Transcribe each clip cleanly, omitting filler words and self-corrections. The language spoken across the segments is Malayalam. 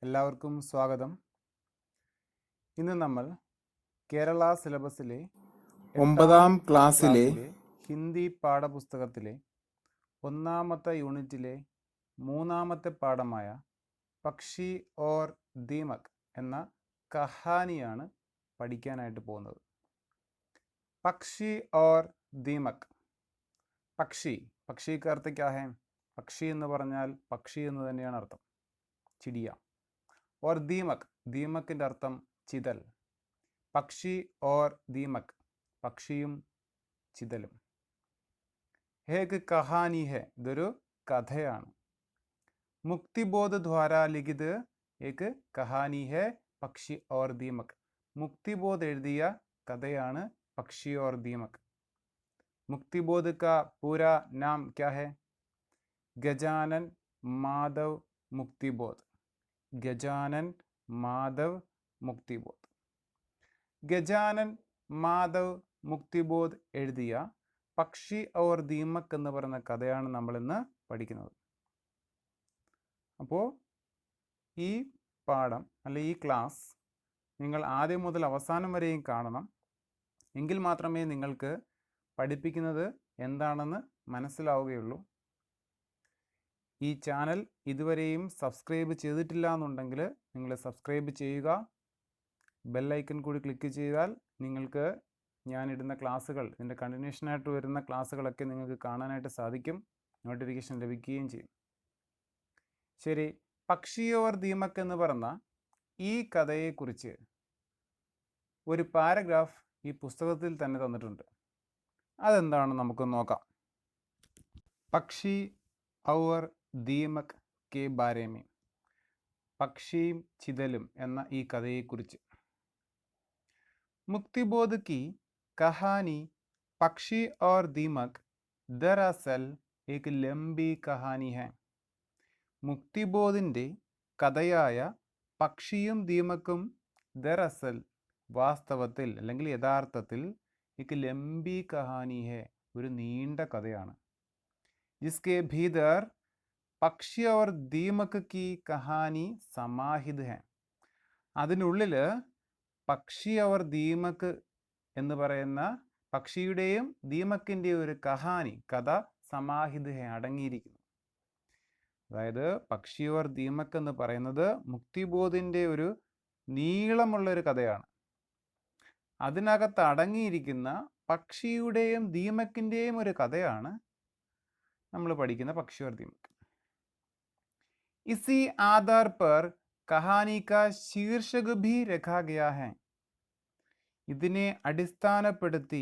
എല്ലാവർക്കും സ്വാഗതം. ഇന്ന് നമ്മൾ കേരള സിലബസിലെ 9ാം ക്ലാസ്സിലെ ഹിന്ദി പാഠപുസ്തകത്തിലെ 1ാമത്തെ യൂണിറ്റിലെ 3ാമത്തെ പാഠമായ പക്ഷി ഓർ ദീമക് എന്ന കഹാനിയാണ് പഠിക്കാനായിട്ട് പോകുന്നത്. പക്ഷി ഓർ ദീമക്. പക്ഷി का अर्थ क्या है? പക്ഷി എന്ന് പറഞ്ഞാൽ പക്ഷി എന്ന് തന്നെയാണ് അർത്ഥം, ചിടിയ. और ദീമക്കിൻ്റെ അർത്ഥം ചിതൽ. പക്ഷി ഓർ ദീമക്, പക്ഷിയും ചിതലും. ഏക് കഹാനി ഹെ, ഇതൊരു കഥയാണ്. മുക്തിബോധ് ദ്വാര ലിഖിത് ഏക് കഹാനി ഹെ പക്ഷി ഓർ ദീമക്. മുക്തിബോധ് എഴുതിയ കഥയാണ് പക്ഷി ഓർ ദീമക്. മുക്തിബോധ് का पूरा नाम क्या है? गजानन माधव मुक्तिबोध. गजानन माधव मुक्तिबोध. ഗജാനൻ മാധവ് മുക്തിബോധ് എഴുതിയ പക്ഷി ഓർ ദീമക് എന്ന് പറയുന്ന കഥയാണ് നമ്മളിന്ന് പഠിക്കുന്നത്. അപ്പോൾ ഈ പാഠം അല്ലെ ഈ ക്ലാസ് നിങ്ങൾ ആദ്യം മുതൽ അവസാനം വരെയും കാണണം. എങ്കിൽ മാത്രമേ നിങ്ങൾക്ക് പഠിപ്പിക്കുന്നത് എന്താണെന്ന് മനസ്സിലാവുകയുള്ളൂ. ഈ ചാനൽ ഇതുവരെയും സബ്സ്ക്രൈബ് ചെയ്തിട്ടില്ല എന്നുണ്ടെങ്കിൽ നിങ്ങൾ സബ്സ്ക്രൈബ് ചെയ്യുക. ബെല്ലൈക്കൺ കൂടി ക്ലിക്ക് ചെയ്താൽ നിങ്ങൾക്ക് ഞാനിടുന്ന ക്ലാസ്സുകൾ, ഇതിൻ്റെ കണ്ടിന്യൂഷനായിട്ട് വരുന്ന ക്ലാസ്സുകളൊക്കെ നിങ്ങൾക്ക് കാണാനായിട്ട് സാധിക്കും, നോട്ടിഫിക്കേഷൻ ലഭിക്കുകയും ചെയ്യും. ശരി, പക്ഷി ഓർ ദീമക് എന്ന് പറഞ്ഞ ഈ കഥയെക്കുറിച്ച് ഒരു പാരഗ്രാഫ് ഈ പുസ്തകത്തിൽ തന്നെ തന്നിട്ടുണ്ട്. അതെന്താണെന്ന് നമുക്ക് നോക്കാം. പക്ഷി ഔർ ദീമക് കെ ബാരേമേ, പക്ഷിയും ചിതലും എന്ന ഈ കഥയെക്കുറിച്ച്. मुक्तिबोध की कहानी पक्षी और दीमक दरअसल एक लंबी कहानी है. മുക്തിബോധിൻ്റെ കഥയായ പക്ഷിയും ദീമക്കും ദരഅസൽ വാസ്തവത്തിൽ അല്ലെങ്കിൽ യഥാർത്ഥത്തിൽ एक लंबी कहानी है, ഒരു നീണ്ട കഥയാണ്. जिसके भीतर പക്ഷി और दीमक की कहानी समाहित है. അതിനുള്ളിൽ പക്ഷി അവർ ദീമക് എന്ന് പറയുന്ന പക്ഷിയുടെയും ദീമക്കിൻ്റെയും ഒരു കഥ സമാഹിത് ഹെ, അടങ്ങിയിരിക്കുന്നു. അതായത് പക്ഷി അവർ ദീമക് എന്ന് പറയുന്നത് മുക്തിബോധിൻ്റെ ഒരു നീളമുള്ളൊരു കഥയാണ്. അതിനകത്ത് അടങ്ങിയിരിക്കുന്ന പക്ഷിയുടെയും ദീമക്കിൻ്റെയും ഒരു കഥയാണ് നമ്മൾ പഠിക്കുന്ന പക്ഷി ഓർ ദീമക്. ഇസി ആധാർ പർ കഹാനി കാ ശീർഷക് ഭി രഖാ ഗയാ ഹെ. ഇതിനെ അടിസ്ഥാനപ്പെടുത്തി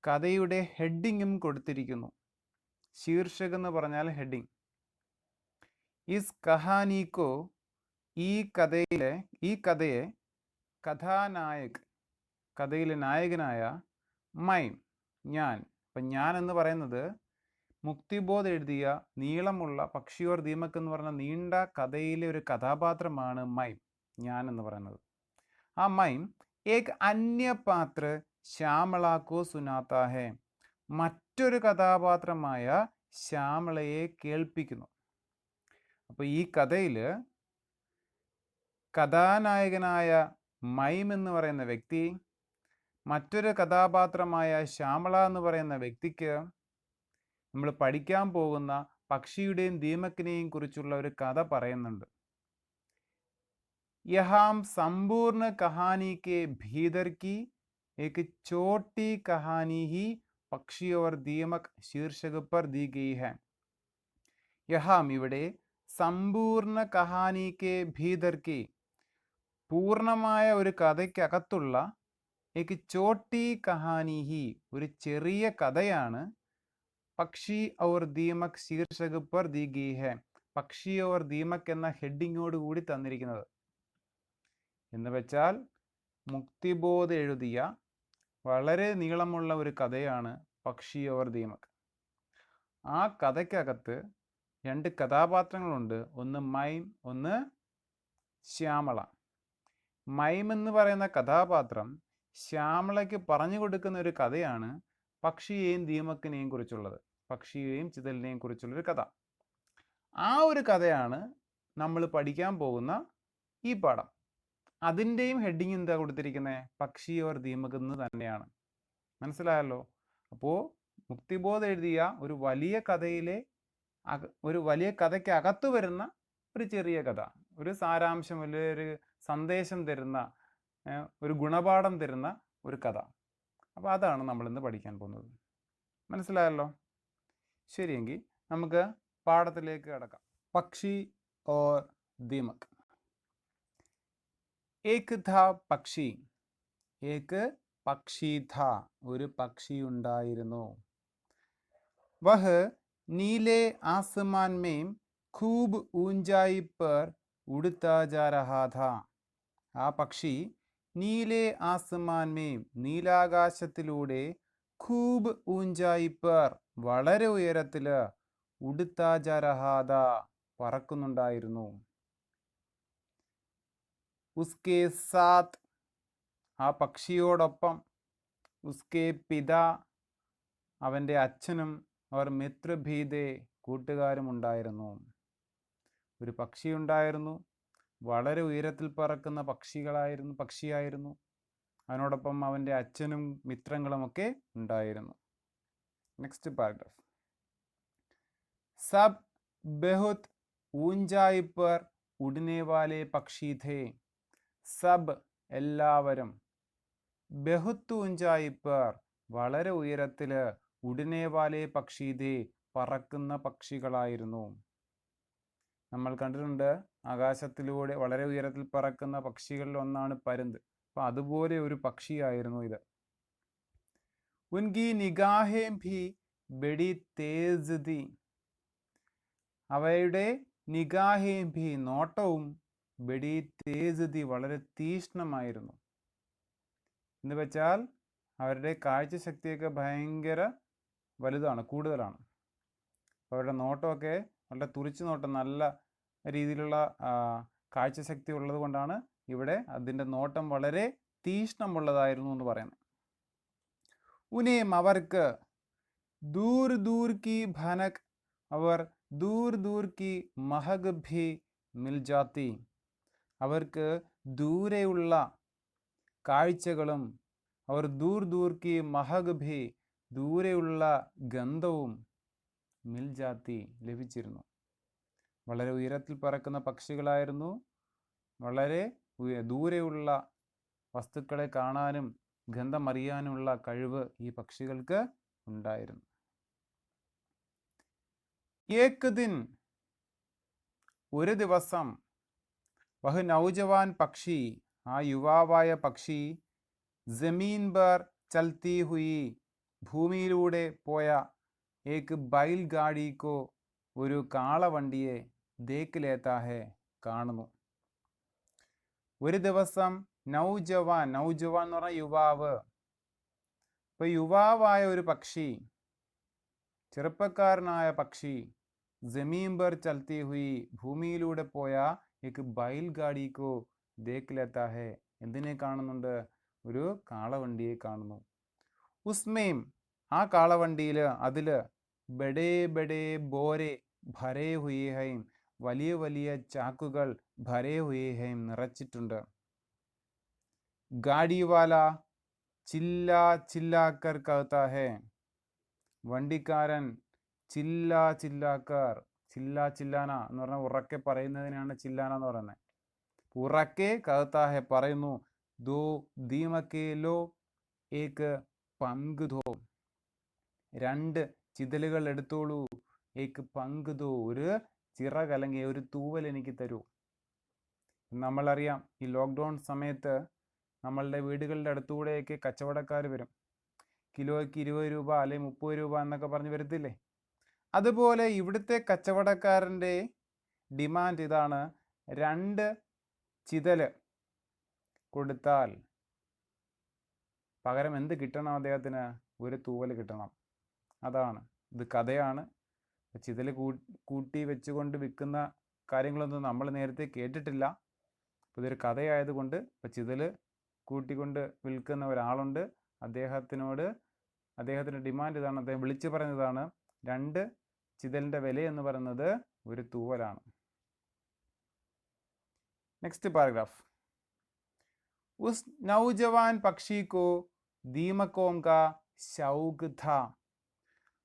കഥയുടെ ഹെഡിങ്ങും കൊടുത്തിരിക്കുന്നു. ശീർഷക് എന്ന് പറഞ്ഞാൽ ഹെഡിങ്. ഇസ് കഹാനിക്കോ, ഈ കഥയെ കഥാനായക്, കഥയിലെ നായകനായ മൈം, ഞാൻ. അപ്പം ഞാൻ എന്ന് പറയുന്നത് മുക്തിബോധ് എഴുതിയ നീളമുള്ള പക്ഷി ഓർ ദീമക് എന്ന് പറഞ്ഞ നീണ്ട കഥയിലെ ഒരു കഥാപാത്രമാണ് മൈം, ഞാൻ എന്ന് പറയുന്നത്. ആ മൈം ഏക് അന്യ പാത്ര ശ്യാമളാക്കോ സുനാത്ത ഹെ, മറ്റൊരു കഥാപാത്രമായ ശ്യാമളയെ കേൾപ്പിക്കുന്നു. അപ്പോൾ ഈ കഥയിൽ കഥാനായകനായ മൈം എന്ന് പറയുന്ന വ്യക്തി മറ്റൊരു കഥാപാത്രമായ ശ്യാമള എന്ന് പറയുന്ന വ്യക്തിക്ക് നമ്മൾ പഠിക്കാൻ പോകുന്ന പക്ഷിയുടെയും ദീമക്കിനെയും കുറിച്ചുള്ള ഒരു കഥ പറയുന്നുണ്ട്. യഹാം സമ്പൂർണ്ണ കഹാനി കെ ഭീതർ കി एक छोटी कहानी ही പക്ഷി ഓർ ദീമക് ശീർഷക് പർ ദി ഗയി ഹെ. യഹാം ഇവിടെ സമ്പൂർണ്ണ കഹാനി കെ ഭീതർ കി, പൂർണ്ണമായ ഒരു കഥയ്ക്കകത്തുള്ള एक छोटी कहानी ही, ഒരു ചെറിയ കഥയാണ് പക്ഷി ഔർ ദീമക് ശീർഷക് പർ ദി ഗയി ഹെ, പക്ഷി ഓർ ദീമക് എന്ന ഹെഡിങ്ങോട് കൂടി തന്നിരിക്കുന്നത്. എന്ന് വെച്ചാൽ മുക്തിബോധ് എഴുതിയ വളരെ നീളമുള്ള ഒരു കഥയാണ് പക്ഷി ഓർ ദീമക്. ആ കഥയ്ക്കകത്ത് രണ്ട് കഥാപാത്രങ്ങളുണ്ട്, ഒന്ന് മൈം, ഒന്ന് ശ്യാമള. മൈം എന്ന് പറയുന്ന കഥാപാത്രം ശ്യാമളയ്ക്ക് പറഞ്ഞു കൊടുക്കുന്ന ഒരു കഥയാണ് പക്ഷിയെയും ദീമക്കിനെയും കുറിച്ചുള്ളത്, പക്ഷിയെയും ചിതലിനെയും കുറിച്ചുള്ളൊരു കഥ. ആ ഒരു കഥയാണ് നമ്മൾ പഠിക്കാൻ പോകുന്ന ഈ പാഠം അതിൻ്റെയും ഹെഡിങ് എന്താ കൊടുത്തിരിക്കുന്നത്? പക്ഷി ഓർ ദീമക് എന്ന് തന്നെയാണ്. മനസ്സിലായല്ലോ? അപ്പോൾ മുക്തിബോധ് എഴുതിയ ഒരു വലിയ കഥയിലെ ഒരു വലിയ കഥയ്ക്ക് അകത്ത് വരുന്ന ഒരു ചെറിയ കഥ, ഒരു സാരാംശം, ഒരു സന്ദേശം തരുന്ന, ഒരു ഗുണപാഠം തരുന്ന ഒരു കഥ. അപ്പോൾ അതാണ് നമ്മളിന്ന് പഠിക്കാൻ പോകുന്നത്. മനസ്സിലായല്ലോ? ശരിയെങ്കിൽ നമുക്ക് പാഠത്തിലേക്ക് കടക്കാം. പക്ഷി ഓർ ദീമക്. ഏക് ഥാ പക്ഷി. ഏക് പക്ഷി ഥാ. ഒരു പക്ഷി ഉണ്ടായിരുന്നു. വഹ് നീലെ ആസമാൻ മേം ഖൂബ് ഊഞ്ചായി पर उड़ता जा रहा था. ആ പക്ഷി നീലെ ആസമാൻ മേം, നീലാകാശത്തിലൂടെ, ഖൂബ് ഊഞ്ചായി पर, വളരെ ഉയരത്തിൽ, ഉടുത്താ ജാ രഹാ ഥാ, പറക്കുന്നുണ്ടായിരുന്നു. ഉസ്കെ സാത്ത്, ആ പക്ഷിയോടൊപ്പം, ഉസ്കെ പിതാ, അവൻ്റെ അച്ഛനും, അവർ മിത്ര ഭീതേ, കൂട്ടുകാരും ഉണ്ടായിരുന്നു. ഒരു പക്ഷി ഉണ്ടായിരുന്നു, വളരെ ഉയരത്തിൽ പറക്കുന്ന പക്ഷിയായിരുന്നു. അതിനോടൊപ്പം അവൻ്റെ അച്ഛനും മിത്രങ്ങളുമൊക്കെ ഉണ്ടായിരുന്നു. Next paragraph. സബ് ബഹുത് ഊഞ്ചായി पर ഉഡ്നെ വാലെ പക്ഷി ഥേ. സബ് എല്ലാവരും, ബഹുത്ത് ഊഞ്ചായി पर വളരെ ഉയരത്തിൽ, ഉഡ്നെ വാലെ പക്ഷി ഥേ പറക്കുന്ന പക്ഷികളായിരുന്നു. നമ്മൾ കണ്ടിട്ടുണ്ട് ആകാശത്തിലൂടെ വളരെ ഉയരത്തിൽ പറക്കുന്ന പക്ഷികളിൽ ഒന്നാണ് പരുന്ത്. അപ്പം അതുപോലെ ഒരു പക്ഷിയായിരുന്നു ഇത്. ഉൻകി നിഗാഹേ ഭി ബഡി തേസ് ഥി. അവയുടെ നിഗാഹേ ഭി, നോട്ടവും, ബഡി തേസ് ഥി, വളരെ തീഷ്ണമായിരുന്നു. എന്ന് വെച്ചാൽ അവരുടെ കാഴ്ചശക്തിയൊക്കെ ഭയങ്കര വലുതാണ്, കൂടുതലാണ്. അവരുടെ നോട്ടമൊക്കെ വളരെ തുറിച്ചു നോട്ടം, നല്ല രീതിയിലുള്ള കാഴ്ചശക്തി ഉള്ളത് കൊണ്ടാണ് ഇവിടെ അതിൻ്റെ നോട്ടം വളരെ തീഷ്ണമുള്ളതായിരുന്നു എന്ന് പറയുന്നത്. ഉനേം, അവർക്ക്, ദൂർ ദൂർ കി ഭനക്, അവർ ദൂർ ദൂർ കി മഹക് ഭി മിൽ ജാത്തി. അവർക്ക് ദൂരെയുള്ള കാഴ്ചകളും, അവർ ദൂർ ദൂർ കി മഹക് ഭി, ദൂരെയുള്ള ഗന്ധവും, മിൽ ജാത്തി, ലഭിച്ചിരുന്നു. വളരെ ഉയരത്തിൽ പറക്കുന്ന പക്ഷികളായിരുന്നു. വളരെ ദൂരെയുള്ള വസ്തുക്കളെ കാണാനും ഗന്ധമറിയാനുമുള്ള കഴിവ് ഈ പക്ഷികൾക്ക് ഉണ്ടായിരുന്നു. ഏക് ദിൻ, ഒരു ദിവസം, വഹ് നൗജവാൻ പക്ഷി, ആ യുവാവായ പക്ഷി, ജമീൻ पर ചൽത്തി ഹുയി, ഭൂമിയിലൂടെ പോയ, ഏക് ബൈൽ ഗാഡി കോ, ഒരു കാളവണ്ടിയെ, ദേഖ് ലേത്താ ഹെ, കാണുന്നു. ഒരു ദിവസം നൗജവാൻ, നൗജവാൻ എന്ന് പറഞ്ഞാൽ യുവാവ്. ഇപ്പൊ യുവാവായ ഒരു പക്ഷി, ചെറുപ്പക്കാരനായ പക്ഷി, ജമീൻ पर ചൽത്തി ഹുയി, ഭൂമിയിലൂടെ പോയ, ഏക് ബൈൽ ഗാഡി കോ ദേഖ് ലേത്താ ഹെ, എന്തിനെ കാണുന്നുണ്ട്? ഒരു കാളവണ്ടിയെ കാണുന്നു. ഉസ്മേം, ആ കാളവണ്ടിയിൽ, അതില്, ബഡേ ബഡേ ബോരെ ഭരേ ഹുയേ ഹൈം, വലിയ വലിയ ചാക്കുകൾ, ഭരേ ഹുയേ ഹൈം, നിറച്ചിട്ടുണ്ട്. ഗാഡിവാല ചില്ലാ ചില്ലാക്കർ കഹത്താ ഹെ, വണ്ടിക്കാരൻ ചില്ലാ ചില്ലാക്കർ, ചില്ലാ ചില്ലാന എന്ന് പറഞ്ഞാൽ ഉറക്കെ പറയുന്നതിനാണ് ചില്ലാന എന്ന് പറയുന്നത്. ഉറക്കെ കഹത്താ ഹെ, പറയുന്നു. ദോ ദീമകെ ലോ ഏക് പങ്ക് ദോ, രണ്ട് ചിതലുകൾ എടുത്തോളൂ. ഏക് പങ്ക് ദോ, ഒരു ചിറകല്ലെങ്കിൽ ഒരു തൂവൽ എനിക്ക് തരൂ. നമ്മളറിയാം, ഈ ലോക്ക്ഡൗൺ സമയത്ത് നമ്മളുടെ വീടുകളുടെ അടുത്തുകൂടെയൊക്കെ കച്ചവടക്കാർ വരും. കിലോയ്ക്ക് 20 രൂപ അല്ലെങ്കിൽ 30 രൂപ എന്നൊക്കെ പറഞ്ഞ് വരത്തില്ലേ? അതുപോലെ ഇവിടുത്തെ കച്ചവടക്കാരൻ്റെ ഡിമാൻഡ് ഇതാണ്: 2 ചിതല് കൊടുത്താൽ പകരം എന്ത് കിട്ടണം അദ്ദേഹത്തിന്? ഒരു തൂവൽ കിട്ടണം. അതാണ്, ഇത് കഥയാണ്. ചിതൽ കൂട്ടി വെച്ചുകൊണ്ട് വിൽക്കുന്ന കാര്യങ്ങളൊന്നും നമ്മൾ നേരത്തെ കേട്ടിട്ടില്ല. ഇതൊരു കഥയായതുകൊണ്ട് ഇപ്പം ചിതൽ കൂട്ടിക്കൊണ്ട് വിൽക്കുന്ന ഒരാളുണ്ട്. അദ്ദേഹത്തിൻ്റെ ഡിമാൻഡ് ഇതാണ്, അദ്ദേഹം വിളിച്ചു പറയുന്നതാണ്: 2 ചിതലിൻ്റെ വില എന്ന് പറയുന്നത് ഒരു തൂവലാണ്. Next paragraph. उस नौजवान पक्षी को दीमकों का शौक था.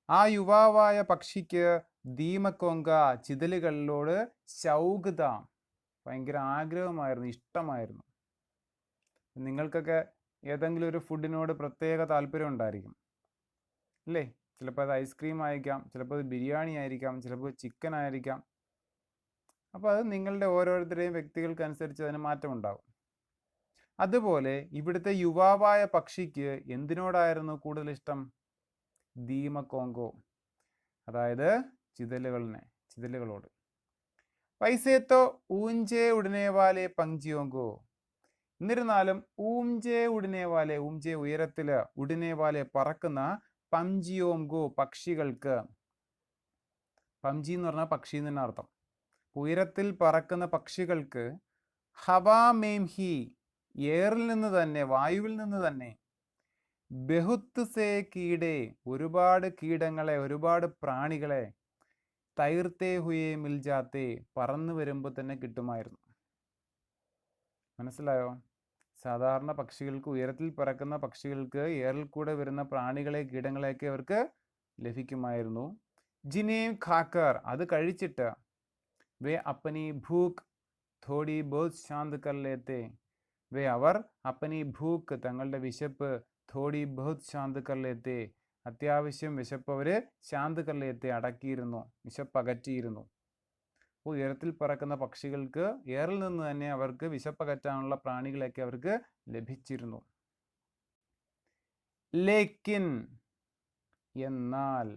ആ യുവാവായ പക്ഷിക്ക് ദീമക്കൊങ്ക ചിതലുകളിലോട് ശൗകത ഭയങ്കര ആഗ്രഹമായിരുന്നു, ഇഷ്ടമായിരുന്നു. നിങ്ങൾക്കൊക്കെ ഏതെങ്കിലും ഒരു ഫുഡിനോട് പ്രത്യേക താല്പര്യം ഉണ്ടായിരിക്കും അല്ലേ? ചിലപ്പോൾ അത് ഐസ്ക്രീം ആയിരിക്കാം, ചിലപ്പോൾ അത് ബിരിയാണി ആയിരിക്കാം, ചിലപ്പോൾ ചിക്കൻ ആയിരിക്കാം. അപ്പോൾ അത് നിങ്ങളുടെ ഓരോരുത്തരുടെയും വ്യക്തികൾക്കനുസരിച്ച് അതിന് മാറ്റമുണ്ടാകും. അതുപോലെ ഇവിടുത്തെ യുവാവായ പക്ഷിക്ക് എന്തിനോടായിരുന്നു കൂടുതൽ ഇഷ്ടം? ദീമക്കോങ്കോ, അതായത് ചിതലുകളോട്. പൈസേത്തോ ഊഞ്ചേ ഉടനെ വാലെ പങ്ജിയോങ്കോ. എന്നിരുന്നാലും ഊംജേ ഉടനെ വാലെ, ഊംജേ ഉയരത്തില്, ഉടനെ വാലെ പറക്കുന്ന പംജിയോങ്കോ പക്ഷികൾക്ക്, പംജി എന്ന് പറഞ്ഞാൽ പക്ഷി എന്ന് തന്നെ അർത്ഥം, ഉയരത്തിൽ പറക്കുന്ന പക്ഷികൾക്ക് ഹവാ മേംഹി, എയറിൽ നിന്ന് തന്നെ, വായുവിൽ നിന്ന് തന്നെ, ബഹുത്ത് സേ കീടേ, ഒരുപാട് കീടങ്ങളെ, ഒരുപാട് പ്രാണികളെ, തൈർത്തേ ഹുയേ മിൽജാത്തേ, പറന്നു വരുമ്പോൾ തന്നെ കിട്ടുമായിരുന്നു. മനസ്സിലായോ? സാധാരണ പക്ഷികൾക്ക്, ഉയരത്തിൽ പറക്കുന്ന പക്ഷികൾക്ക് എയറിൽ കൂടെ വരുന്ന പ്രാണികളെ, കീടങ്ങളെയൊക്കെ അവർക്ക് ലഭിക്കുമായിരുന്നു. ജിനേം ഖാക്കർ, അത് കഴിച്ചിട്ട്, വേ അപ്പനി ഭൂക്ക് തോടി ബഹുത് ശാന്ത് കർ ലേത്തെ, വേ അവർ അപ്പനി ഭൂക്ക്, തങ്ങളുടെ വിശപ്പ്, തോടി ബഹുത് ശാന്ത് കർ ലേത്തെ, അത്യാവശ്യം വിശപ്പ് അവർ ശാന്ത് കർ ലേത്തെ, അടക്കിയിരുന്നു, വിശപ്പ് അകറ്റിയിരുന്നു. അപ്പോൾ ഉയരത്തിൽ പറക്കുന്ന പക്ഷികൾക്ക് എയറിൽ നിന്ന് തന്നെ അവർക്ക് വിശപ്പകറ്റാനുള്ള പ്രാണികളെയൊക്കെ അവർക്ക് ലഭിച്ചിരുന്നു. ലേക്കിൻ, എന്നാൽ,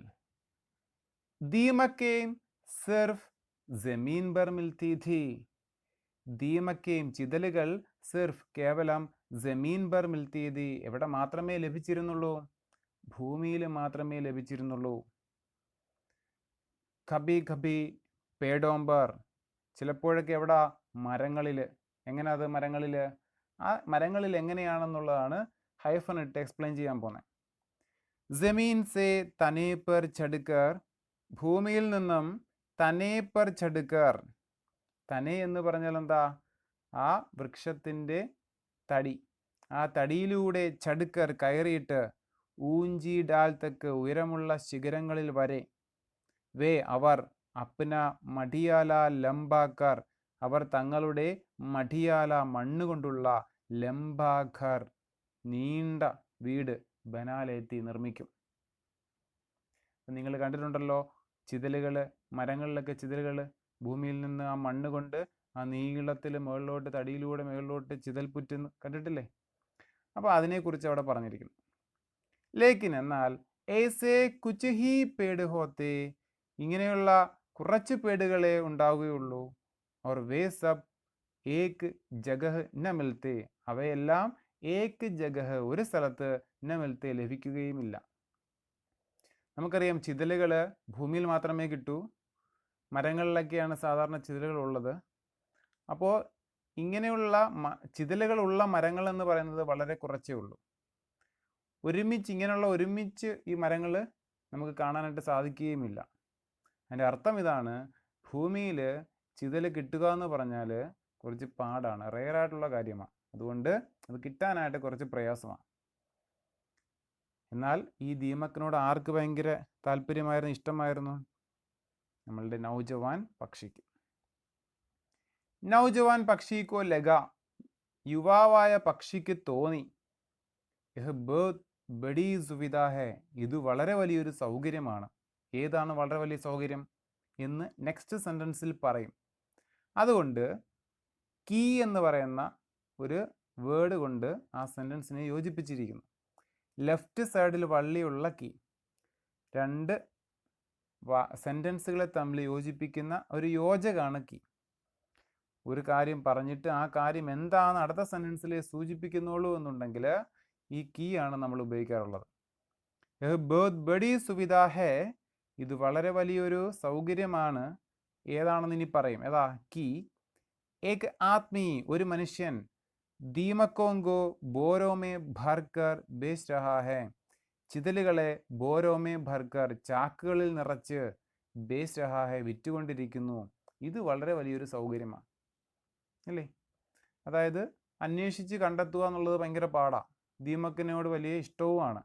ദീമക്കേം സിർഫ് ജമീൻ പർ മിൽത്തി ഥി, ദീമക്കേം ചിതലുകൾ, സിർഫ് കേവലം, ജമീൻ പർ മിൽത്തി ഥി, എവിടെ മാത്രമേ ലഭിച്ചിരുന്നുള്ളൂ? ഭൂമിയിൽ മാത്രമേ ലഭിച്ചിരുന്നുള്ളൂ. കബി കബി പേഡോംബർ, ചിലപ്പോഴൊക്കെ എവിടെ? മരങ്ങളിൽ. എങ്ങനെ അത് മരങ്ങളിൽ? ആ മരങ്ങളിൽ എങ്ങനെയാണെന്നുള്ളതാണ് ഹൈഫൺ ഇട്ട് എക്സ്പ്ലെയിൻ ചെയ്യാൻ പോകുന്നത്. ജമീൻ സേ തനേ പർ ചടുക്കർ, ഭൂമിയിൽ നിന്നും, തനേ പർ ചടുക്കർ, തനേ എന്ന് പറഞ്ഞാൽ എന്താ? ആ വൃക്ഷത്തിൻ്റെ തടി, ആ തടിയിലൂടെ ചടുക്കർ കയറിയിട്ട്, ഊഞ്ചി ഡാൽ തക്ക്, ഉയരമുള്ള ശിഖരങ്ങളിൽ വരെ, വേ അവർ, അപ്ന മടിയാല ലംബാക്കർ, അവർ തങ്ങളുടെ മടിയാല, മണ്ണുകൊണ്ടുള്ള, ലംബാഘർ, നീണ്ട വീട്, ബനാലേത്തി, നിർമ്മിക്കും. നിങ്ങൾ കണ്ടിട്ടുണ്ടല്ലോ ചിതലുകൾ, മരങ്ങളിലൊക്കെ ചിതലുകൾ, ഭൂമിയിൽ നിന്ന് ആ മണ്ണ് കൊണ്ട് ആ നീളത്തിൽ മുകളിലോട്ട്, തടിയിലൂടെ മുകളിലോട്ട് ചിതൽപുറ്റ് കണ്ടിട്ടില്ലേ? അപ്പോൾ അതിനെക്കുറിച്ച് അവിടെ പറഞ്ഞിരിക്കുന്നു. ലേക്കിൻ, എന്നാൽ, ഏസേ കുച്ച് ഹി പേട് ഹോത്തേ, ഇങ്ങനെയുള്ള കുറച്ച് പേടുകളെ ഉണ്ടാവുകയുള്ളൂ. और वे सब एक जगह न मिलते, അവയെല്ലാം ഏക് ജഗഹ്, ഒരു സ്ഥലത്ത്, ന മിൽത്തെ, ലഭിക്കുകയുമില്ല. നമുക്കറിയാം ചിതലുകൾ ഭൂമിയിൽ മാത്രമേ കിട്ടൂ, മരങ്ങളിലൊക്കെയാണ് സാധാരണ ചിതലുകൾ ഉള്ളത്. അപ്പോൾ ഇങ്ങനെയുള്ള ചിതലുകളുള്ള മരങ്ങൾ എന്ന് പറയുന്നത് വളരെ കുറച്ചേ ഉള്ളൂ. ഒരുമിച്ച് ഈ മരങ്ങൾ നമുക്ക് കാണാനായിട്ട് സാധിക്കുകയുമില്ല. അതിൻ്റെ അർത്ഥം ഇതാണ്, ഭൂമിയിൽ ചിതൽ കിട്ടുക എന്ന് പറഞ്ഞാൽ കുറച്ച് പാടാണ്, റെയറായിട്ടുള്ള കാര്യമാണ്. അതുകൊണ്ട് അത് കിട്ടാനായിട്ട് കുറച്ച് പ്രയാസമാണ്. എന്നാൽ ഈ ദീമക്കിനോട് ആർക്ക് ഭയങ്കര താല്പര്യമായിരുന്നു, ഇഷ്ടമായിരുന്നു? നമ്മളുടെ നൗജവാൻ പക്ഷിക്ക്. നൗജവാൻ പക്ഷിക്കോ ലഗ, യുവാവായ പക്ഷിക്ക് തോന്നി, യഹ് ബഹുത് ബഡി സുവിധ ഹൈ, ഇത് വളരെ വലിയൊരു സൗകര്യമാണ്. ഏതാണ് വളരെ വലിയ സൗകര്യം എന്ന് നെക്സ്റ്റ് സെൻറ്റൻസിൽ പറയും. അതുകൊണ്ട് കീ എന്ന് പറയുന്ന ഒരു വേർഡ് കൊണ്ട് ആ സെൻറ്റൻസിനെ യോജിപ്പിച്ചിരിക്കുന്നു. ലെഫ്റ്റ് സൈഡിൽ വള്ളിയുള്ള കീ, രണ്ട് സെൻറ്റൻസുകളെ തമ്മിൽ യോജിപ്പിക്കുന്ന ഒരു യോജകമാണ് കീ. ഒരു കാര്യം പറഞ്ഞിട്ട് ആ കാര്യം എന്താണ് അടുത്ത സെൻറ്റൻസിൽ സൂചിപ്പിക്കുന്നുള്ളൂ എന്നുണ്ടെങ്കിൽ ഈ കീ ആണ് നമ്മൾ ഉപയോഗിക്കാറുള്ളത്. ബഹുത് ബഡി സുവിധ ഹേ, ഇത് വളരെ വലിയൊരു സൗകര്യമാണ്. ഏതാണെന്ന് ഇനി പറയും. ഏതാ? കീ. ഏക് ആത്മീ, ഒരു മനുഷ്യൻ, ദീമക്കോങ്കോ ബോരോമേ ഭർക്കർ ബേച്ച് രഹാ ഹേ, ചിതലുകളെ ബോരോമേ ഭർക്കർ, ചാക്കുകളിൽ നിറച്ച്, ബേച്ച് രഹാ ഹേ, വിറ്റുകൊണ്ടിരിക്കുന്നു. ഇത് വളരെ വലിയൊരു സൗകര്യമാണ് അല്ലേ? അതായത് അന്വേഷിച്ച് കണ്ടെത്തുക എന്നുള്ളത് ഭയങ്കര പാടാണ്. ദീമക്കിനോട് വലിയ ഇഷ്ടവുമാണ്,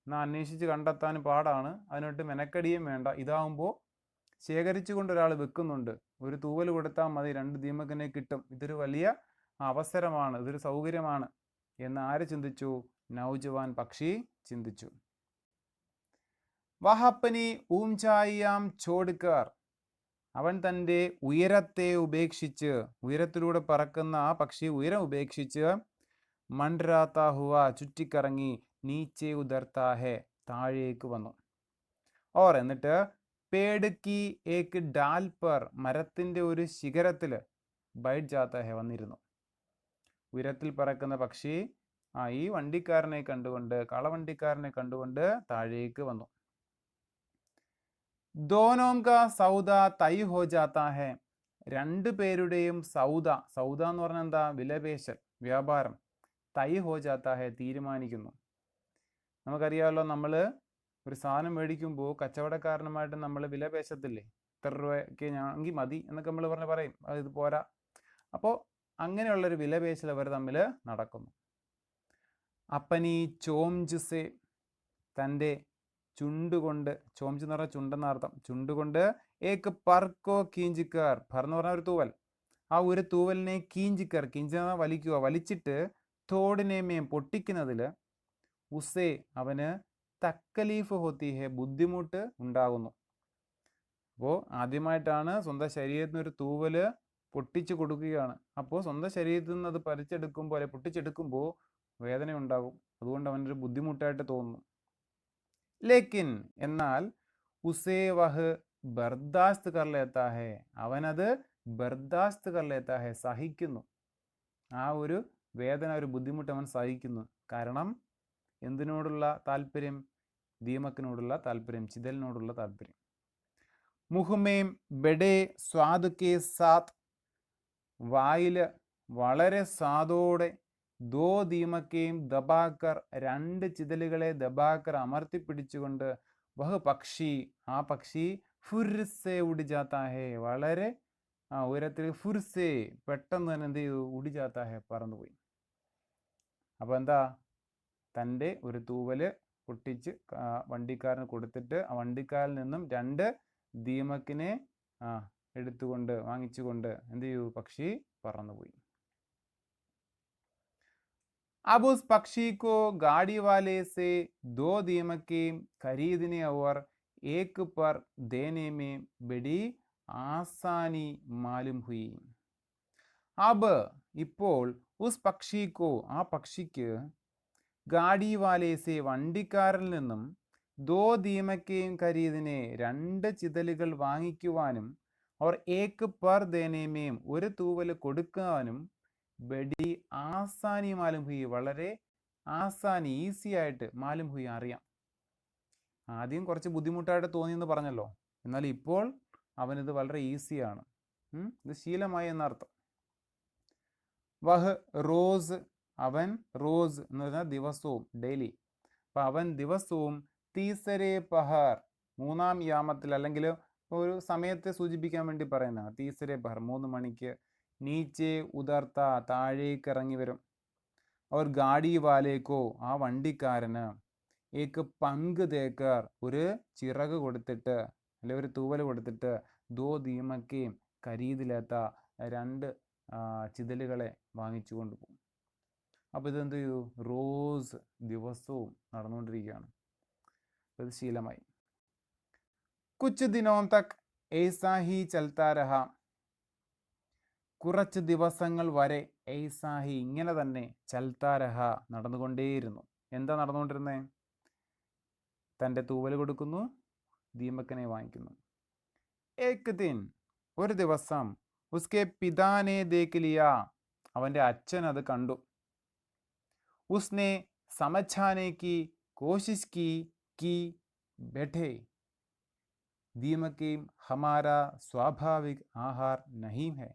എന്നാൽ അന്വേഷിച്ച് കണ്ടെത്താൻ പാടാണ്. അതിനോട്ട് മെനക്കടിയും വേണ്ട. ഇതാവുമ്പോൾ ശേഖരിച്ചു കൊണ്ട് ഒരാൾ വെക്കുന്നുണ്ട്. ഒരു തൂവൽ കൊടുത്താൽ മതി, 2 ദീമക്കിനെ കിട്ടും. ഇതൊരു വലിയ അവസരമാണ്, ഇതൊരു സൗകര്യമാണ് എന്ന് ആര് ചിന്തിച്ചു? നൗജവാൻ പക്ഷി ചിന്തിച്ചു. വഹപ്പനി ഊംചായിയാം ചോടുക്കാർ, അവൻ തൻ്റെ ഉയരത്തെ ഉപേക്ഷിച്ച്, ഉയരത്തിലൂടെ പറക്കുന്ന ആ പക്ഷി ഉയരം ഉപേക്ഷിച്ച്, മണ്ഡരാത്ത ഹുവ, ചുറ്റിക്കറങ്ങി, നീച്ചെ ഉദർത്താ ഹെ, താഴേക്ക് വന്നു. ഓർ എന്നിട്ട് പേടുക്കി ഏക്ക് ഡാൽ പർ, മരത്തിൻ്റെ ഒരു ശിഖരത്തിൽ, ബൈറ്റ് ജാത്ത ഹെ, വന്നിരുന്നു. ഉയരത്തിൽ പറക്കുന്ന പക്ഷി ഈ വണ്ടിക്കാരനെ കണ്ടുകൊണ്ട്, കളവണ്ടിക്കാരനെ കണ്ടുകൊണ്ട് താഴേക്ക് വന്നു. ദോനോം കാ സൗദ തൈ ഹോ ജാത്താ ഹെ, 2 പേരുടെയും സൗദ, സൗദ എന്ന് പറഞ്ഞാൽ എന്താ? വിലപേശൽ, വ്യാപാരം. തൈ ഹോ ജാത്താ ഹെ, തീരുമാനിക്കുന്നു. നമുക്കറിയാമല്ലോ, നമ്മൾ ഒരു സാധനം മേടിക്കുമ്പോൾ കച്ചവടക്കാരനുമായിട്ട് നമ്മൾ വിലപേശത്തില്ലേ? ഇത്ര രൂപയ്ക്ക് ഞാനെങ്കിൽ മതി എന്നൊക്കെ നമ്മൾ പറയും, ഇത് പോരാ. അപ്പോൾ അങ്ങനെയുള്ളൊരു വിലപേശൽ അവർ തമ്മിൽ നടക്കുന്നു. അപ്പനി ചോംജുസെ, തൻ്റെ ചുണ്ടുകൊണ്ട്, ചോംജ് എന്ന് പറഞ്ഞാൽ ചുണ്ടെന്നർത്ഥം, ചുണ്ടുകൊണ്ട് ഏക്ക് പർക്കോ കീഞ്ചിക്കർ, പർ എന്ന് പറഞ്ഞ ഒരു തൂവൽ, ആ ഒരു തൂവലിനെ കീഞ്ചിക്കർ, കീഞ്ചി വലിക്കുക, വലിച്ചിട്ട് തോടിനെമേം, പൊട്ടിക്കുന്നതിൽ, ഉസേ അവന് തക്കലീഫ് ഹോത്തി ഹെ, ബുദ്ധിമുട്ട് ഉണ്ടാകുന്നു. അപ്പോൾ ആദ്യമായിട്ടാണ് സ്വന്തം ശരീരത്തിൽ നിന്ന് ഒരു തൂവല് പൊട്ടിച്ചു കൊടുക്കുകയാണ്. അപ്പോൾ സ്വന്തം ശരീരത്തിൽ നിന്ന് അത് പറിച്ചെടുക്കുമ്പോൾ, അല്ലെ പൊട്ടിച്ചെടുക്കുമ്പോൾ വേദന ഉണ്ടാകും. അതുകൊണ്ട് അവനൊരു ബുദ്ധിമുട്ടായിട്ട് തോന്നുന്നു. ലേക്കിൻ എന്നാൽ ഉസേ വഹ് ബർദാസ്ത് കർ ലേത്താ ഹെ, അവനത് ബർദാസ്ത് കർ ലേത്താ ഹെ, സഹിക്കുന്നു. ആ ഒരു വേദന, ഒരു ബുദ്ധിമുട്ട് അവൻ സഹിക്കുന്നു. കാരണം എന്തിനോടുള്ള താല്പര്യം? ദീമക്കിനോടുള്ള താല്പര്യം, ചിതലിനോടുള്ള താല്പര്യം. മുഹ്മേം ബെഡേ സ്വാദ് കെ സാത്ത്, വായില് വളരെ സ്വാദോടെ, ദോ ദീമക്കേയും ദബാക്കർ, 2 ചിതലുകളെ ദബാക്കർ അമർത്തിപ്പിടിച്ചുകൊണ്ട്, വഹ് പക്ഷി, ആ പക്ഷി, ഫുർസെ ഉടിജാത്താ ഹെ, വളരെ ഉയരത്തിൽ, ഫുർസെ, പെട്ടെന്ന് തന്നെ എന്ത് ചെയ്തു? ഉടിജാത്താ ഹെ, പറന്നുപോയി. അപ്പോൾ എന്താ? തൻ്റെ ഒരു തൂവല് പൊട്ടിച്ച് വണ്ടിക്കാരന് കൊടുത്തിട്ട്, ആ വണ്ടിക്കാരിൽ നിന്നും 2 ദീമക്കിനെ എടുത്തുകൊണ്ട്, വാങ്ങിച്ചുകൊണ്ട് എന്ത് ചെയ്തു? പക്ഷി പറന്നുപോയി. अब उस पक्षी को गाड़ी वाले से 2 दीमकें खरीदने और एक पर देने में बड़ी आसानी मालूम हुई. अब ഇപ്പോൾ ഉസ് പക്ഷിക്കോ, ആ പക്ഷിക്ക്, ഗാഡി വാലേസെ, വണ്ടിക്കാരിൽ നിന്നും, 2 ദീമക്കെയും ഖരീദിനെ, 2 ചിതലുകൾ വാങ്ങിക്കുവാനും, और एक पर देने में, ഒരു തൂവൽ കൊടുക്കാനും, ബഡി ആസാനി മാലും ഹുയി, വളരെ ആസാനി, ഈസി ആയിട്ട്, മാലും ഹുയി, അറിയാം. ആദ്യം കുറച്ച് ബുദ്ധിമുട്ടായിട്ട് തോന്നിയെന്ന് പറഞ്ഞല്ലോ, എന്നാൽ ഇപ്പോൾ അവനിത് വളരെ ഈസിയാണ്. ഇത് ശീലമായി എന്നർത്ഥം. വഹ് റോസ്, അവൻ, റോസ് എന്ന് പറഞ്ഞാൽ ദിവസവും, ഡെയിലി. അപ്പം അവൻ ദിവസവും, തീസരെ പഹർ, 3-ാം യാമത്തിൽ, അല്ലെങ്കിൽ ഒരു സമയത്തെ സൂചിപ്പിക്കാൻ വേണ്ടി പറയുന്നതാണ്, തീസരെ പഹർ, 3 മണിക്ക്, നീച്ചെ ഉദർത്ത, താഴേക്ക് ഇറങ്ങി വരും. അവർ ഗാഡി വാലേക്കോ, ആ വണ്ടിക്കാരന്, ഏക്ക് പങ്ക് തേക്കർ, ഒരു ചിറക് കൊടുത്തിട്ട്, അല്ലെ ഒരു തൂവൽ കൊടുത്തിട്ട്, 2 ദീമക്കെയും ഖരീദിലെത്ത, 2 ചിതലുകളെ വാങ്ങിച്ചു കൊണ്ടുപോകും. അപ്പോൾ ഇതെന്ത് ചെയ്തു? റോസ് ദിവസവും നടന്നുകൊണ്ടിരിക്കുകയാണ്. ഇത് ശീലമായി. കുച്ച് ദിനോം തക് ऐसा ही चलता रहा, കുറച്ച് ദിവസങ്ങൾ വരെ, ഐസാഹി, ഇങ്ങനെ തന്നെ, ചൽത്താ രഹ, നടന്നുകൊണ്ടേയിരുന്നു. എന്താ നടന്നുകൊണ്ടിരുന്നേ? തൻ്റെ തൂവൽ കൊടുക്കുന്നു, ദീമക്കനെ വാങ്ങിക്കുന്നു. ഏക് ദിൻ, ഒരു ദിവസം, ഉസ്കെ പിതാനെ ദേഖ് ലിയാ, അവൻ്റെ അച്ഛൻ അത് കണ്ടു. ഉസ്നെ സമझाने की कोशिश की बैठे दीमकें हमारा स्वाभाविक आहार नहीं है.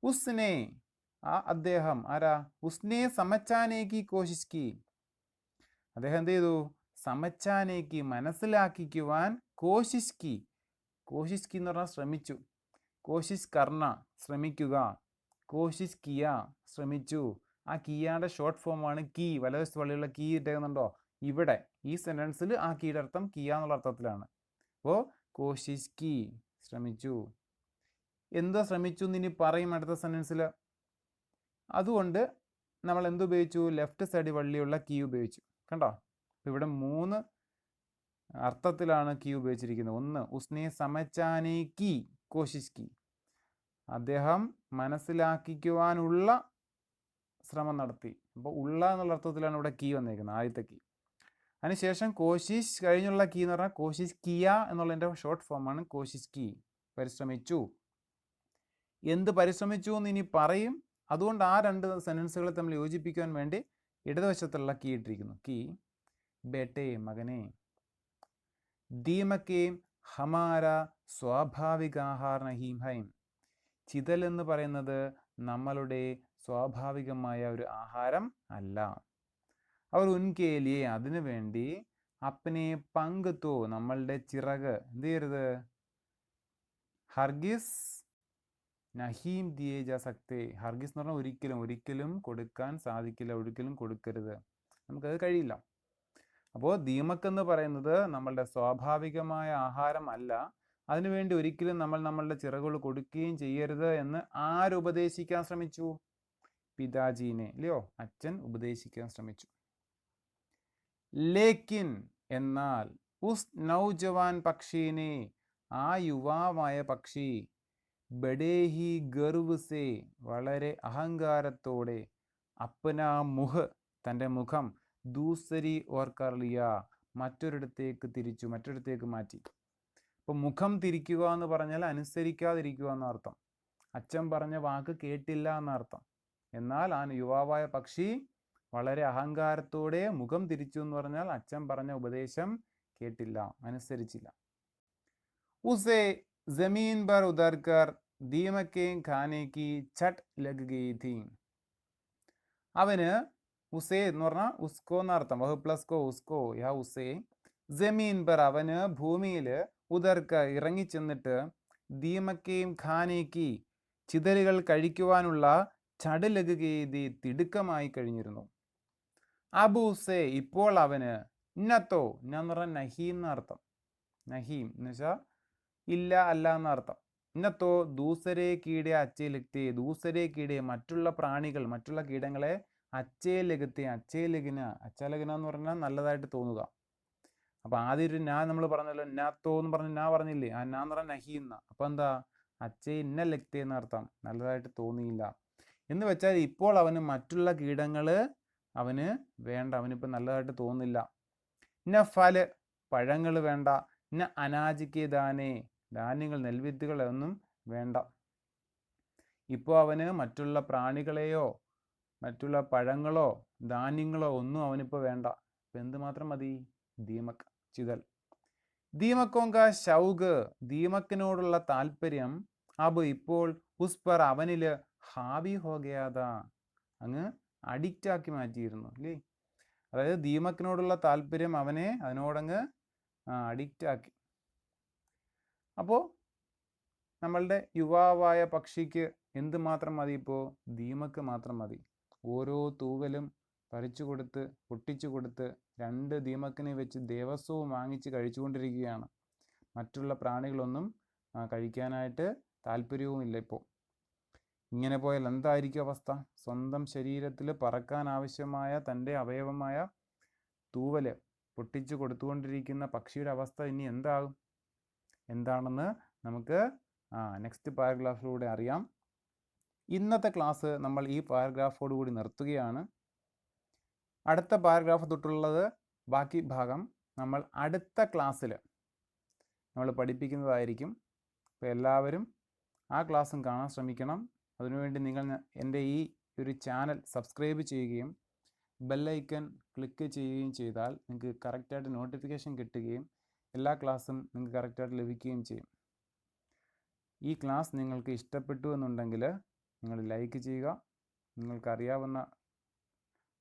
ഉസ്നെ, ആ അദ്ദേഹം, ആരാ? ഉസ്നെ സമച്ചാനേക്ക് കോശിഷ്കി, അദ്ദേഹം എന്ത് ചെയ്തു? സമച്ചാനേക്ക്, മനസ്സിലാക്കിക്കുവാൻ, കോശിഷ്കി എന്ന് പറഞ്ഞാൽ ശ്രമിച്ചു, കോശിഷ് കർണ, ശ്രമിക്കുക, കോശിഷ് കിയ, ശ്രമിച്ചു. ആ കിയാന്റെ ഷോർട്ട് ഫോമാണ് കീ. വലതുവശത്ത് വള്ളിയുള്ള കീ ഇട്ടേക്കുന്നുണ്ടോ? ഇവിടെ ഈ സെന്റൻസിൽ ആ കീയുടെ അർത്ഥം കിയ എന്നുള്ള അർത്ഥത്തിലാണ്. അപ്പോൾ കോശിഷ് കി, ശ്രമിച്ചു. എന്താ ശ്രമിച്ചു എന്ന് ഇനി പറയും അടുത്ത സെന്റൻസിൽ. അതുകൊണ്ട് നമ്മൾ എന്തുപയോഗിച്ചു? ലെഫ്റ്റ് സൈഡ് വള്ളിയുള്ള കീ ഉപയോഗിച്ചു. കണ്ടോ? ഇവിടെ 3 അർത്ഥത്തിലാണ് കീ ഉപയോഗിച്ചിരിക്കുന്നത്. ഒന്ന്, ഉസ്നെ സമച്ചാനെ കി കോശിഷ് കി, അദ്ദേഹം മനസ്സിലാക്കിക്കുവാനുള്ള ശ്രമം നടത്തി. അപ്പോൾ ഉള്ള എന്നുള്ള അർത്ഥത്തിലാണ് ഇവിടെ കീ വന്നേക്കുന്നത്, ആദ്യത്തെ കീ. അതിനുശേഷം കോശിഷ് കഴിഞ്ഞുള്ള കീ എന്ന് പറഞ്ഞാൽ കോശിഷ് കിയ എന്നുള്ളതിൻ്റെ ഷോർട്ട് ഫോമാണ് കോശിഷ് കി, പരിശ്രമിച്ചു. എന്ത് പരിശ്രമിച്ചു എന്ന് ഇനി പറയും. അതുകൊണ്ട് ആ 2 സെന്റൻസുകളെ തമ്മിൽ യോജിപ്പിക്കാൻ വേണ്ടി ഇടതുവശത്തുള്ള കീ ഇട്ടിരിക്കുന്നു. കീ ബേട്ടെ, മകനെ. ദീമക്കെ ഹമാര സ്വാഭാവിക ആഹാർ നഹീം ഹൈം, ചിതൽ എന്ന് പറയുന്നത് നമ്മളുടെ സ്വാഭാവികമായ ഒരു ആഹാരം അല്ല. അവർ ഉൻകേലിയെ, അതിനു വേണ്ടി അപ്പനെ പങ്കുത്തോ, നമ്മളുടെ ചിറക് എന്ത് ചെയ്യരുത്? ഹർഗിസ് നഹീം ദിയേ ജാ സക്തേ, ഹർഗിസ് എന്ന് പറഞ്ഞാൽ ഒരിക്കലും ഒരിക്കലും കൊടുക്കാൻ സാധിക്കില്ല, ഒരിക്കലും കൊടുക്കരുത്, നമുക്കത് കഴിയില്ല. അപ്പോൾ ദീമക് എന്ന് പറയുന്നത് നമ്മളുടെ സ്വാഭാവികമായ ആഹാരം അല്ല, അതിനുവേണ്ടി ഒരിക്കലും നമ്മൾ നമ്മളുടെ ചിറകുകൾ കൊടുക്കുകയും ചെയ്യരുത് എന്ന് ആരുപദേശിക്കാൻ ശ്രമിച്ചു? പിതാജീനെ, അല്ലയോ, അച്ഛൻ ഉപദേശിക്കാൻ ശ്രമിച്ചു. ലേക്കിൻ, എന്നാൽ, ഉസ് നൗജവാൻ പക്ഷീനെ, ആ യുവാവായ പക്ഷി, ബഡേഹി ഗർവ് സേ, വളരെ അഹങ്കാരത്തോടെ, അപ്പന മുഹ്, തൻ്റെ മുഖം, ദൂസരി ഓർ കർലിയ, മറ്റൊരിടത്തേക്ക് തിരിച്ചു, മറ്റൊരിടത്തേക്ക് മാറ്റി. അപ്പോൾ മുഖം തിരിക്കുക എന്ന് പറഞ്ഞാൽ അനുസരിക്കാതിരിക്കുക എന്നർത്ഥം. അച്ഛൻ പറഞ്ഞ വാക്ക് കേട്ടില്ല എന്നർത്ഥം. എന്നാൽ ആ യുവാവായ പക്ഷി വളരെ അഹങ്കാരത്തോടെ മുഖം തിരിച്ചു എന്ന് പറഞ്ഞാൽ അച്ഛൻ പറഞ്ഞ ഉപദേശം കേട്ടില്ല, അനുസരിച്ചില്ല. ഉസേ ജമീൻ पर उतरकर दीमक के खाने की छट लग गई थी, അവന് ഉസേ എന്ന് പറഞ്ഞാൽ ഉസ്കോ എന്നർത്ഥം, വഹ് പ്ലസ് കോ ഉസ്കോ, യാ ഉസേ, ജമീൻ പർ, അവന് ഭൂമിയിൽ, ഉദർക്ക ഇറങ്ങിച്ചെന്നിട്ട്, ദീമക്കയും ഖാനേക്ക്, ചിതലുകൾ കഴിക്കുവാനുള്ള, ചട് ലഗ് ഗയി, തിടുക്കമായി കഴിഞ്ഞിരുന്നു. അബൂസേ, ഇപ്പോൾ അവന്, നത്തോ, എന്ന് പറഞ്ഞാൽ നഹീം എന്നർത്ഥം, നഹീം എന്ന് വെച്ചാൽ ഇല്ല, അല്ല എന്നർത്ഥം. ഇന്നത്തോ ദൂസരേ കീടെ അച്ചേ ലഗ്തേ, ദൂസരേ കീടെ, മറ്റുള്ള പ്രാണികൾ, മറ്റുള്ള കീടങ്ങളെ, അച്ചേ ലഗത്തെ, അച്ചേ ലഗിന, അച്ചലഗിന എന്ന് പറഞ്ഞാൽ നല്ലതായിട്ട് തോന്നുക. അപ്പൊ ആദ്യം ഒരു നാ നമ്മൾ പറഞ്ഞല്ലോ, നാത്തോ എന്ന് പറഞ്ഞ് നാ പറഞ്ഞില്ലേ, ആ നാ എന്ന് പറഞ്ഞാൽ നഹീന്ന. അപ്പൊ എന്താ? അച്ചേ ഇന്ന ലഗ്തേ എന്നർത്ഥം, നല്ലതായിട്ട് തോന്നിയില്ല എന്ന് വെച്ചാൽ ഇപ്പോൾ അവന് മറ്റുള്ള കീടങ്ങള് അവന് വേണ്ട, അവനിപ്പോൾ നല്ലതായിട്ട് തോന്നില്ല. ഇന്ന ഫല്, പഴങ്ങൾ വേണ്ട. ഇന്ന അനാജിക്ക് ദാനേ, ധാന്യങ്ങൾ, നെൽവിത്തുകൾ ഒന്നും വേണ്ട. ഇപ്പോൾ അവന് മറ്റുള്ള പ്രാണികളെയോ മറ്റുള്ള പഴങ്ങളോ ധാന്യങ്ങളോ ഒന്നും അവനിപ്പോൾ വേണ്ട. ഇപ്പം എന്തുമാത്രം മതി? ദീമക്, ചിതൽ. ദീമക്കോങ്ക ഷൗഗ്, ദീമക്കിനോടുള്ള താല്പര്യം, അബ് ഇപ്പോൾ, ഉസ്പർ അവനില്, ഹാബി ഹോഗയാതാ, അങ്ങ് അഡിക്റ്റ് ആക്കി മാറ്റിയിരുന്നു അല്ലേ. അതായത് ദീമക്കിനോടുള്ള താല്പര്യം അവനെ അതിനോടങ്ങ് അഡിക്റ്റ് ആക്കി. അപ്പോൾ നമ്മളുടെ യുവാവായ പക്ഷിക്ക് എന്ത് മാത്രം മതി? ഇപ്പോൾ ദീമക്ക് മാത്രം മതി. ഓരോ തൂവലും പറിച്ചു കൊടുത്ത് പൊട്ടിച്ചു കൊടുത്ത് 2 ദീമക്കിനെ വെച്ച് ദിവസവും വാങ്ങിച്ച് കഴിച്ചുകൊണ്ടിരിക്കുകയാണ്. മറ്റുള്ള പ്രാണികളൊന്നും കഴിക്കാനായിട്ട് താല്പര്യവുമില്ല. ഇപ്പോൾ ഇങ്ങനെ പോയാൽ എന്തായിരിക്കും അവസ്ഥ? സ്വന്തം ശരീരത്തിൽ പറക്കാൻ ആവശ്യമായ തൻ്റെ അവയവമായ തൂവല് പൊട്ടിച്ചു കൊടുത്തുകൊണ്ടിരിക്കുന്ന പക്ഷിയുടെ അവസ്ഥ ഇനി എന്താകും? എന്താണെന്ന് നമുക്ക് നെക്സ്റ്റ് പാരഗ്രാഫിലൂടെ അറിയാം. ഇന്നത്തെ ക്ലാസ് നമ്മൾ ഈ പാരഗ്രാഫോടുകൂടി നിർത്തുകയാണ്. അടുത്ത പാരഗ്രാഫ് തൊട്ടുള്ളത് ബാക്കി ഭാഗം നമ്മൾ അടുത്ത ക്ലാസ്സിൽ നമ്മൾ പഠിപ്പിക്കുന്നതായിരിക്കും. അപ്പോൾ എല്ലാവരും ആ ക്ലാസ്സും കാണാൻ ശ്രമിക്കണം. അതിനുവേണ്ടി നിങ്ങൾ എൻ്റെ ഈ ഒരു ചാനൽ സബ്സ്ക്രൈബ് ചെയ്യുകയും ബെല്ലൈക്കൺ ക്ലിക്ക് ചെയ്യുകയും ചെയ്താൽ നിങ്ങൾക്ക് കറക്റ്റായിട്ട് നോട്ടിഫിക്കേഷൻ കിട്ടുകയും എല്ലാ ക്ലാസ്സും നിങ്ങൾക്ക് കറക്റ്റായിട്ട് ലഭിക്കുകയും ചെയ്യും. ഈ ക്ലാസ് നിങ്ങൾക്ക് ഇഷ്ടപ്പെട്ടു എന്നുണ്ടെങ്കിൽ നിങ്ങൾ ലൈക്ക് ചെയ്യുക, നിങ്ങൾക്കറിയാവുന്ന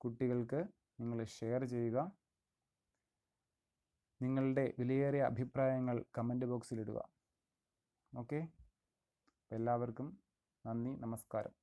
കുട്ടികൾക്ക് നിങ്ങൾ ഷെയർ ചെയ്യുക, നിങ്ങളുടെ വിലയേറിയ അഭിപ്രായങ്ങൾ കമൻറ്റ് ബോക്സിൽ ഇടുക. ഓക്കെ, എല്ലാവർക്കും നന്ദി, നമസ്കാരം.